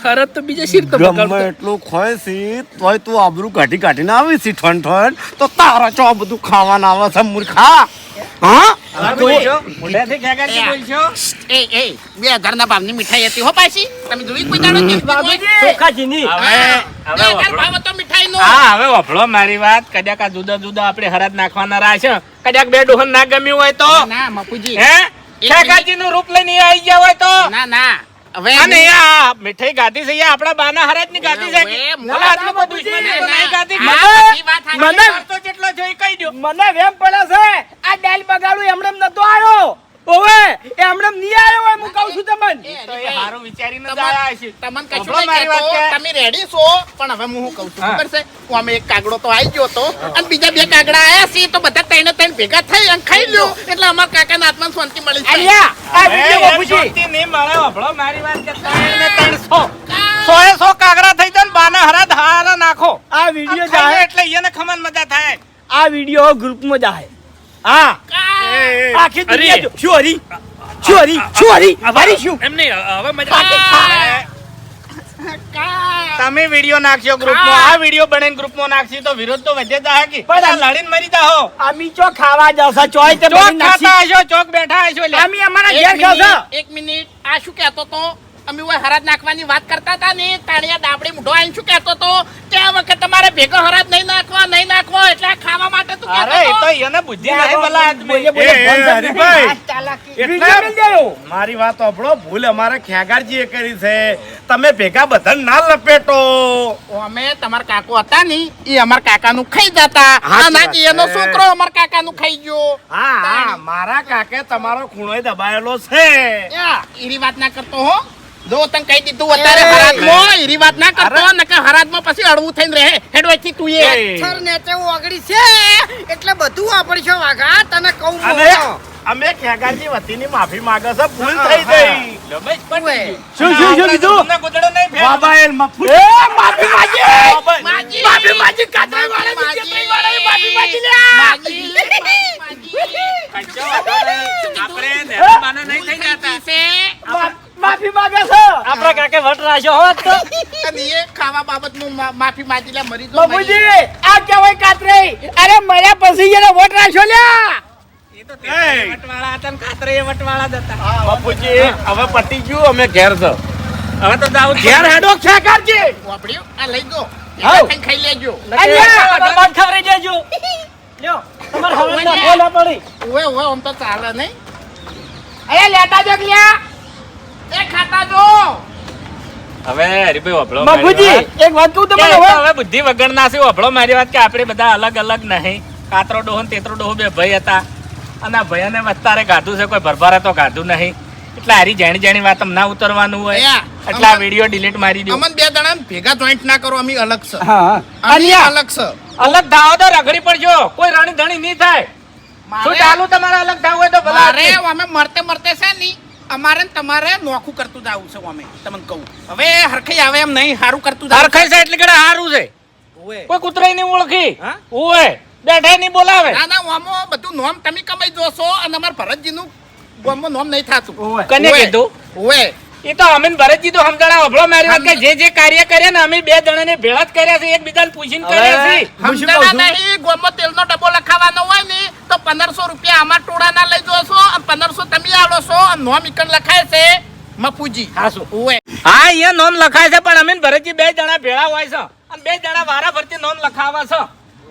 હરદ તો બીજા શીર તો ગમે બગાડતો. એટલું ખોય છે તોય તું આબરૂ કાઢીને આવી છે ઠણ તો તારા ચો બધું ખાવાના આવે છે મૂર્ખા હા હવે બોલશો? મોઢેથી ખેગારજી બોલશો? એ 2000 ના ભાવની મીઠાઈ હતી હો પાછી તમે જોઈ કોઈ દાડો બાબુજી ચોખાજીની. હવે 2000 ભાવ હતો મીઠાઈનો. હા હવે વફળો મારી વાત. કદાચ આ જુદા જુદા આપણે હરાજ નાખવાના રહેશે. કદાચ બે ડોહન ના ગમ્યું હોય તો ના મપુજી હે ખેગારજી નું રૂપ લઈને આવી ગયા હોય તો ના હવે અને આ મીઠાઈ ગાધી છે એ આપણા બાના હરાજ ની ગાધી છે કે? હવે ભલા આટલું બધું દુશ્મની તો નહીં ગાધી. બધી વાત સાચી. મને ખર્ચો જેટલો છે એ કહી દો. મને વેમ પડે છે આ દાલ બગાડું એમનેમ નતો આવ્યો ઓવે એમનેમ નહીં આવ્યો હોય હું કહું છું તમને તો એ હારું વિચારીને જ તમાર- આયા હશે. તમને કશું વફળો નહીં મારી વાત કહેતો. કે- તમે રેડી છો પણ હવે હું શું કહું છું હા. ખબર છે હું અમે એક કાગડો તો આવી ગયો તો અને બીજા બે કાગડા આયા છે તો બધા ત્રણે ત્રણ ભેગા થઈ અને ખાઈ લ્યો એટલે અમારા કાકાના આત્માને શાંતિ મળી છે. અલ્યા આ હવે વિડિયો એમ બાપુજી શાંતિ નહીં મળે. વફળો મારી વાત કે 300 100 કાગડા થઈ જાય ને બાના હરાજ હારા નાખો. આ વિડિયો ખાઈ લો જાય એટલે એને ખમણ મજા થાય. આ વિડિયો ગ્રુપમાં જાય હા આખી દુનિયા જો શું હરી હરી શું એમ નહીં, હવે મજા તમે વિડિયો નાખશો ગ્રુપમાં, આ વિડિયો બનાવીને ગ્રુપમાં નાખશી તો વિરોધ તો વધે જાય કે પણ બધા લડીને મરી જાઓ. આમી ચો ખાવા જશે ચોય તે ચોક બની નાખી ખાતા હશો, ચોક બેઠા હશો લે. આમી અમારા એક ઘેર ખાશે મિનિટ, એક મિનિટ આ શું કહેતો તો અમે ઓય હરાજ નાખવાની વાત કરતા હતા ને તાણિયા દાબડી મૂઢો આઈને શું કહેતો તો કે આ વખત તમારે ભેગો હરાજ નહીં નાખવો એટલે આ ખાવા માટે તું અરે એ કહેતો તો એને બુદ્ધિ નહીં ભલા આદમી. બોલે હરીભાઈ વિડિયો મિલ ગયો મારી વાત સાંભળો ભૂલ અમારે ખેગારજીએ કરી છે તમે ભેગા બધા ના લપેટો અમે તમારા કાકો હતા ને એ અમારા કાકાનું ખાઈ જતા સાચી વાત અને એનો છે. છોકરો અમારા કાકાનું ખાઈ ગયો હા મારા કાકે તમારો ખૂણો દબાયેલો છે એરી વાત ના કરતો હો જો તને કહી દીધું અત્યારે હરાજમાં એરી વાત ના કરતો નકર હરાજમાં પછી અડવું થઈને રહે હેડવાથી તું એ સર નેચે ઓગળી છે એટલે બધું વાપરશો વાઘા તને કહું અને અમે ખેગારજી વતીની માફી માંગે છે ભૂલ થઈ ગઈ લો બસ પતી ગયું. શું કીધું તમને ગોદડો નહીં ફેરવો. મોબાઈલ મફત એ માફી માંગી માજી. માફી માંગી કાતરી વાળા માજી. કાતરી વાળા માફી માંગી લ્યા માજી. કશો વાંધો નહીં. આપણે મહેરબાના નહીં થઈ જતા. માફી માંગે છે આપણા કાકે વટ રાખ્યો હોત તો અને એ ખાવા બાબતનું માફી માગી લે મરી જો બાબુજી આ કેવાય કાતરી અરે મર્યા પછી એને વોટ રાખ્યો લ્યા એ તો તે વટવાળા હતા ને કાતરે એ વટવાળા જ હતા. બાપુજી હવે પટી ગયું અમે ઘેર છો હવે તો જાઉં જ. ઘેર હેડો ખેગારજી વાપર્યું આ લઈ ગયો હાઉ. ખાઈ ખાઈ લેજો અલ્યા બરબાદ ખવડાવી દેજો લ્યો તમારે હવે નાખો ના પડી ઓવે ઓવે આમ તો ચાલે નહીં અરે લેતા જો લ્યા એ ખાતા જો હવે હરીભાઈ વફળો મારી બાબુજી વાત. એક વાત કહું કે તમને એ તો હવે હવે બુદ્ધિ વગરના છે. વફળો મારી વાત કે આપણે બધા અલગ અલગ નહીં. કાતરો ડોહો ને તેતરો ડોહો બે ભાઈ હતા અને આ ભૈયાને વસ્તારે ગાધું છે, કોઈ ભરભારે તો ગાધું નહીં. એટલે હારી જાણી જાણી વાત ના ઉતરવાનું હોય અયા, એટલે આ વિડીયો ડિલીટ મારી દો. અમન બે જણા ભેગા જોઈન્ટ ના કરો અમે અલગ છે હા અમે અલગ છે અલગ ધાવો તો રગડી પડજો, કોઈ રાણી ધણી નહીં થાય. શું મારે ચાલુ તમારે અલગ ધાવ હોય તો ભલા મારે આપજો. અમે મરતે મરતે છે ની અમારે ને તમારે નોખું કરતું જાવું છે અમે તમને કહું હવે હરખઈ આવે એમ નહીં હારું કરતું જાવું હરખાઈ છે એટલે કે હારું છે. કોઈ કૂતરાય નહીં ઓળખી ઓય બેઠા નહીં બોલાવે. ના ના ઓમો બધું નોમ તમે કમાઈ જોશો અને અમાર ભરતજીનું ગોમમાં નોમ નહીં થાતું કને ઓવે. કીધું? ઓવે એ તો અમે ભરતજી તો સમજણા વફળો મારી વાત કે જે જે કાર્ય કર્યા ને અમે બે જણાને ભેળા જ કર્યા છે, એકબીજાને પૂછીને કર્યા છે. સમજાણા નહીં ગોમમાં તેલનો ડબ્બો લખાવાનો હોય ને તો 1500 રૂપિયા અમાર ટોળાના લઈ જોશો અને 1500 તમે આલો છો અને નોમ ઈકણ લખાય છે મફુજી હાસુ. ઓવે હા અહીંયા નોંધ લખાય છે પણ અમે ને ભરતજી બે જણા ભેળા હોય છે અને બે જણા વારા ફરતી નોંધ લખાવા છે.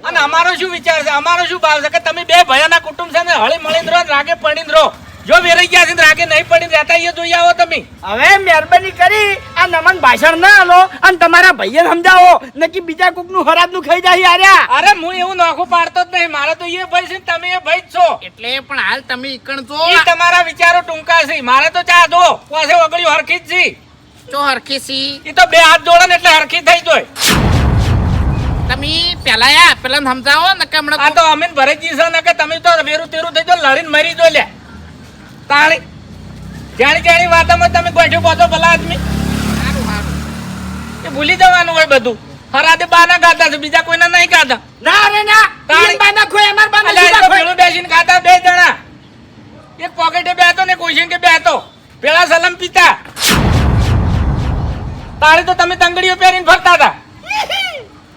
અને અમારો શું વિચાર છે, અમારો શું ભાવ છે કે તમે બે ભયાના કુટુંબ છે ને હળી મળીને રહો ને રાગે પડીને રહો. જો વેરાઈ ગયા છે ને રાગે નહીં પડીને રહેતા એ જોઈ આવો તમે. હવે મહેરબાની કરી આ નમન ભાષણ ના આલો અને તમારા ભાઈને સમજાવો નકી બીજા કોક નું હરાજ નું ખાઈ જાય આર્યા અરે હું એવું નોખું પાડતો જ નહીં. મારે તો એ ભાઈ છે ને તમે એ ભાઈ જ છો. એટલે પણ હાલ તમે ઈકણ જો એ તમારા વિચારો ટૂંકા છે. મારે તો ચા દો પાસે વગડ્યું હરખી જ છે. ચો હરખી સી એ તો બે હાથ જોડે ને એટલે હરખી થઈ જોય. તમે પેલા સમજાવો ને કે આ હમણાં તો અમે ને ભરતજી છે ને કે તમે તો વેરું તેરું થઈ જો લડીને મરી જો લે તાળી જાણી જાણી વાતોમાં તમે ગોઠ્યું પહોંચો ભલા આદમી. સારું સારું એ ભૂલી જવાનું હોય બધું. હરાદે બાના ગાતા છે, બીજા કોઈના નહીં ગાતા. ના રે ના તાળી. ઈયન બાના ખોય અમાર બાના અલ્યા, એ જુદા તો ખોય. ભેળું બેસીને ખાતા બે જણા. એક પોકેટે બેહતો ને કોઈ કે બેહતો. પેલા સલમ પીતા. તાળી તો તમે તંગડીઓ પહેરીને ફરતા હતા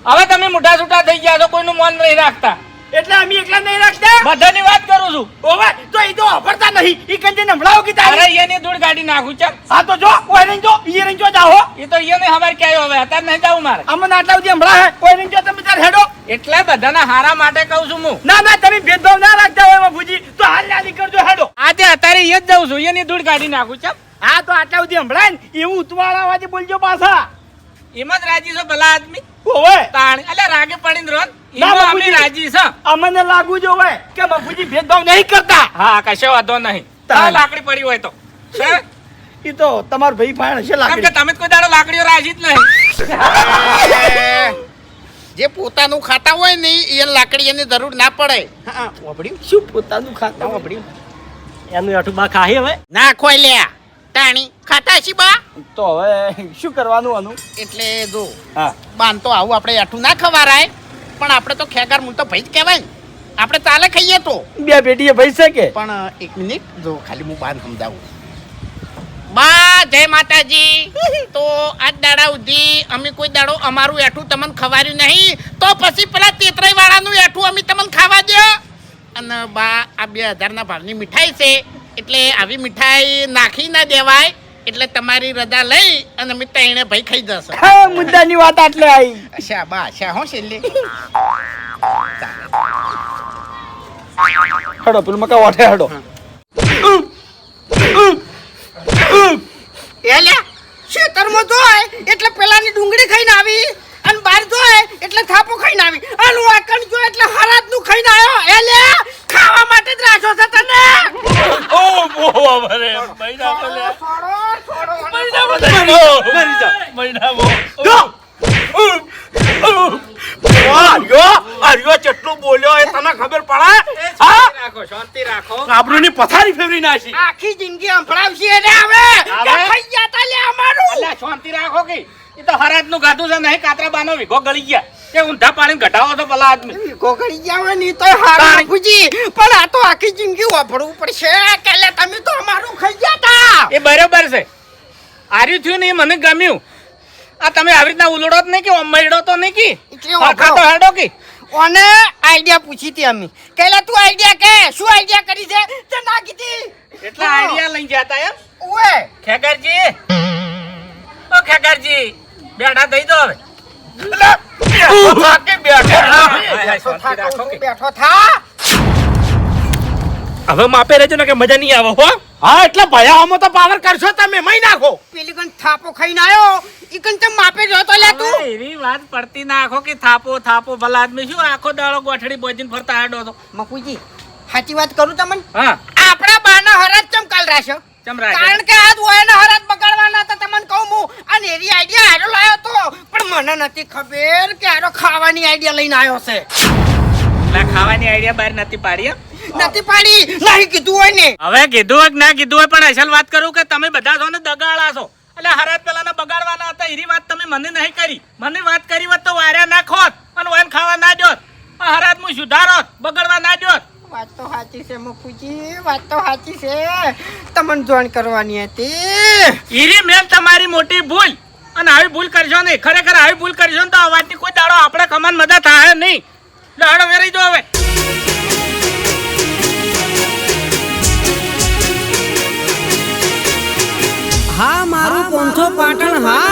હવે તમે મોઢા છૂટા થઈ ગયા છો કોઈનું મન નહીં રાખતા એટલે અમે એકલા નહીં રાખતા બધાની વાત કરું છું ઓવે તો એ તો વાપરતા નહીં ઈ કંજે નમળાવો કે અરે તારે એની ધૂળ કાઢી નાખું ચાલ હા તો જો કોઈ નહીં જો ઈ નહીં જો જાઓ એ તો એને હવાર ક્યાંય હવે અત્યારે નહીં જાવું મારે અમને આટલા સુધી હમણાં હે કોઈ નહીં જો તમે તાર હેડો એટલે બધાના હારા માટે કહું છું હું ના ના તમે ભેદભાવ ના રાખતા હોય બાપુજી તો હાલ નાની કરજો હેડો આજે અત્યારે એ જ જાઉં છું એની ધૂળ કાઢી નાખું ચાલ હા તો આટલા સુધી હમણાં ને એવું ઉતવાળા અવાજે બોલજો પાછા એમાં જ રાજી છો ભલા આદમી ઓવે તાણ એટલે રાગે પડીને રોન ના, એમાં બાપુજી. અમે રાજી છે અમને લાગુ જો હોય કે બાપુજી ભેદભાવ નહીં કરતા હા કશો વાંધો નહીં તાણ. આ લાકડી પડી હોય તો છે? ઈ તો તમારો ભાઈ ફાણ છે કેમ કે લાગે તમે જ કોઈ દાડો લાકડીઓ રાજી જ નહીં જે પોતાનું ખાતા હોય ને એ લાકડી એની જરૂર ના પડે હા વાપડ્યું શું પોતાનું ખાતા વાપડ્યું એનું એઠું બા ખાહી હવે ના ખોઈ લે તાણી ખાતા છી બા તો હવે શું કરવાનું આનું એટલે જો હા બાન તો આવું આપણે આઠું ના ખવારાય પણ આપણે તો ખેગાર મૂળ તો ભાઈ જ કહેવાય ને આપણે ચાલે ખાઈએ તો બે પેટીએ ભાઈ છે કે પણ એક મિનિટ જો ખાલી હું બાન સમજાવું બા જય માતાજી તો આજ દાડા સુધી અમે કોઈ દાડો અમારું એઠું તમને ખવાર્યું નહીં તો પછી પેલા તેતરાઈ વાળાનું એઠું અમે તમને ખાવા દો અને બા આ 2000 ભાવની મીઠાઈ છે એટલે આવી મીઠાઈ નાખી ના દેવાય એટલે તમારી રજા લઈ અને અમે તઈને ભાઈ ખાઈ જશો હા મુદ્દાની વાત આટલે આવી અચ્છા બા અચ્છા હો છેલ્લે હેડો પેલું મકા વાઠે હેડો એલે ખેતરમાં જોય એટલે પેલાની ડુંગળી ખાઈને આવી અને બહાર જોય એટલે થાપો ખાઈને આવી અને વાકણ જોય એટલે હરાજનું ખાઈને આવ્યો એલે ખાવા માટે જ રાખ્યો છે તને ઓ બો અરે મહિના બોલે મહિના બોલે મરી જા મહિના આર્યો કેટલું બોલ્યો એ તને ખબર પડે હા રાખો શાંતિ રાખો આપણુની પથારી ફેરવી નાખી આખી જિંદગી સંભળાવશે એને હવે કે ખાઈ ગયા તા લે અમારું અલ્યા શાંતિ રાખો કે એ તો હરાજનું ગાધું છે નહીં કાતરાબાનો વિઘો ગળી ગયા એ ઊંધા પાણી ઘટાવો તો ભલા આદમી કોકડી જાવે ની તો હારું પૂજી પણ આ તો આખી જિંદગી વાપરવું પડશે કે લે તમે તો અમારું ખાઈ ગયા તા એ બરોબર છે આર્યું થયું ને એ મને ગમ્યું આ તમે આવી રીતના ઉલડો જ નહીં કે અમડો તો નહીં કે એટલે હરખા તો હેડો કે ઓને આઈડિયા પૂછી હતી અમે કેલા તું આઈડિયા કે શું આઈડિયા કરી છે તે ના કીધી એટલે આઈડિયા લઈ જતા એમ ઓએ ખેગરજી ઓ ખેગરજી બેઠા દઈ દો હવે શાંતિ રાખો કે. બેઠો થા હવે માપે રહેજો ને કે મજા નહીં આવે હો હા એટલે ભયામાં તો પાવર કરશો તમે મહી નાખો પેલી ગણ થાપો ખાઈને આયો ઈ ગણ તે માપે જોતો લે તું હવે એવી વાત પડતી નાખો કે થાપો થાપો ભલા આદમી શું આખો દાડો ગોઠડી બોજીને ફરતા હેડો તો મકુજી સાચી વાત કરું તમને હા આપણા બાના હરાજ ચમ કાલ રાખ્યો ચમ રાખે કારણ કે આજ ઓયના હરાજ બગાડવાના હતા તમને કહું હું અને એરી આઈડિયા હારો લાયો તો પણ મને નથી ખબર કે હારો ખાવાની આઈડિયા લઈને આવ્યો છે એટલે ખાવાની આઈડિયા બહાર નથી પાડી એમ? નથી પાડી નહીં કીધું હોય ને હવે કીધું હોય કે ના કીધું હોય પણ અસલ વાત કરું કે તમે બધા છો ને દગાડા છો એટલે હરાજ પેલાને બગાડવાના હતા એની વાત તમે મને નહીં કરી મને વાત કરી હોત તો વાર્યા ના ખોત અને વાન ખાવા ના જોત આ હરાજ હું સુધારોત બગાડવા ના જોત વાત તો સાચી છે મફુજી વાત તો સાચી છે તમને જોઈન કરવાની હતી ઈરી મેમ તમારી મોટી ભૂલ અને આવી ભૂલ કરશો નહીં ખરેખર આવી ભૂલ કરશો ને તો આ વાતની કોઈ દાડો આપણે કમાન મદદ થાય નહીં દાડો વેરી દો હવે હા મારું પોંથો પાટણ હા